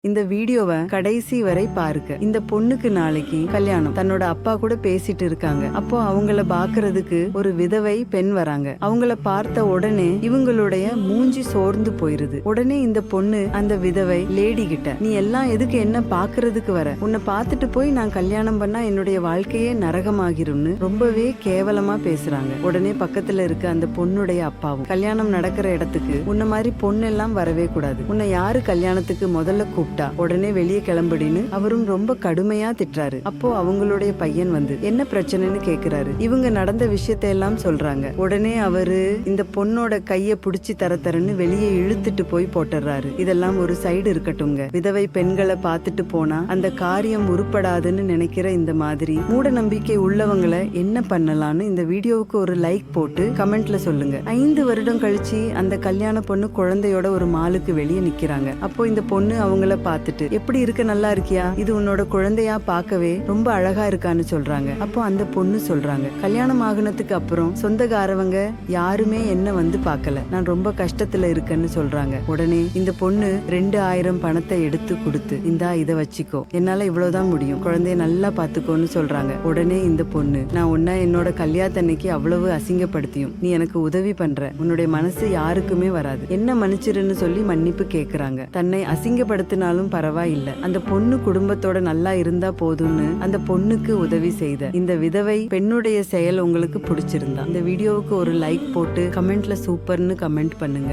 இந்த வீடியோவை கடைசி வரை பாருங்க. இந்த பொண்ணுக்கு நாளைக்கு கல்யாணம். தன்னோட அப்பா கூட பேசிட்டு இருக்காங்க. அப்போ அவங்கள பாக்குறதுக்கு ஒரு விதவை பெண் வராங்க. அவங்கள பார்த்த உடனே இவங்களுடைய மூஞ்சி சோர்ந்து போயிருது. உடனே இந்த பொண்ணு அந்த விதவை லேடி கிட்ட, நீ எல்லாம் எதுக்கு என்ன பாக்குறதுக்கு வர? உன்னை பார்த்துட்டு போய் நான் கல்யாணம் பண்ணா என்னுடைய வாழ்க்கையே நரகமாகிரும்னு ரொம்பவே கேவலமா பேசுறாங்க. உடனே பக்கத்துல இருக்க அந்த பொண்ணுடைய அப்பாவும், கல்யாணம் நடக்கிற இடத்துக்கு உன்ன மாதிரி பொண்ணு எல்லாம் வரவே கூடாது. உன்னை யாரு கல்யாணத்துக்கு முதல்ல கூப்பிட்டா? உடனே வெளியே கிளம்புடின்னு அவரும் ரொம்ப கடுமையா திட்டுறாரு. அப்போ அவங்களுடைய பையன் வந்து என்ன பிரச்சனைன்னு கேக்குறாரு. இவங்க நடந்த விஷயத்தை எல்லாம் சொல்றாங்க. உடனே அவரு இந்த பொண்ணோட கைய புடிச்சு தரன்னு வெளியே இழுத்துட்டு போய் போட்டுறாரு. இதெல்லாம் ஒரு சைடு இருக்கட்டும்ங்க. விதவை பெண்களை பார்த்துட்டு போனா அந்த காரியம் உருப்படாதுன்னு நினைக்கிற இந்த மாதிரி மூட நம்பிக்கை உள்ளவங்களை என்ன பண்ணலாம்னு இந்த வீடியோவுக்கு ஒரு லைக் போட்டு கமெண்ட்ல சொல்லுங்க. 5 வருடம் கழிச்சு அந்த கல்யாண பொண்ணு குழந்தையோட ஒரு மாலுக்கு வெளியே நிக்கிறாங்க. அப்போ இந்த பொண்ணு அவங்கள பார்த்துட்டு, எப்படி இருக்க, நல்லா இருக்கியா? இது உன்னோட குழந்தையா? பார்க்கவே ரொம்ப அழகா இருக்கான்னு சொல்றாங்க. அப்போ அந்த பொண்ணு சொல்றாங்க, கல்யாணம் ஆகுனதுக்கு அப்புறம் சொந்தக்காரவங்க யாருமே என்ன வந்து பார்க்கல, நான் ரொம்ப கஷ்டத்துல இருக்கேன்னு சொல்றாங்க. உடனே இந்த பொண்ணு 2000 பணத்தை எடுத்து கொடுத்து, இந்தா இதை வச்சுக்கோ, என்னால இவ்வளவுதான் முடியும், குழந்தைய நல்லா பாத்துக்கோன்னு சொல்றாங்க. உடனே இந்த பொண்ணு, நான் உன்ன என்னோட கல்யாணத்தன்னைக்கு அவ்வளவு அசிங்கப்படுத்தியும் நீ எனக்கு உதவி பண்ற, உன்னுடைய மனசு யாருக்குமே வராது, என்ன மன்னிச்சிருன்னு சொல்லி மன்னிப்பு கேக்குறாங்க. தன்னை அசிங்கப்படுத்தினாலும் பரவாயில்லை, அந்த பொண்ணு குடும்பத்தோட நல்லா இருந்தா போதும்னு அந்த பொண்ணுக்கு உதவி செய்த இந்த விதவை பெண்ணுடைய செயல் உங்களுக்கு பிடிச்சிருந்தா இந்த வீடியோவுக்கு ஒரு லைக் போட்டு கமெண்ட்ல சூப்பர்னு கமெண்ட் பண்ணுங்க.